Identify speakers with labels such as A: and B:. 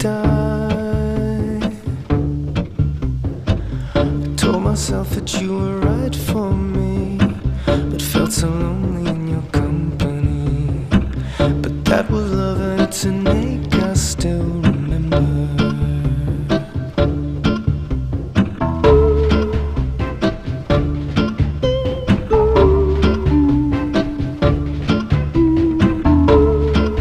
A: die. Told myself that you were right for me, but felt so lonely in your company. But that was love and it's a naked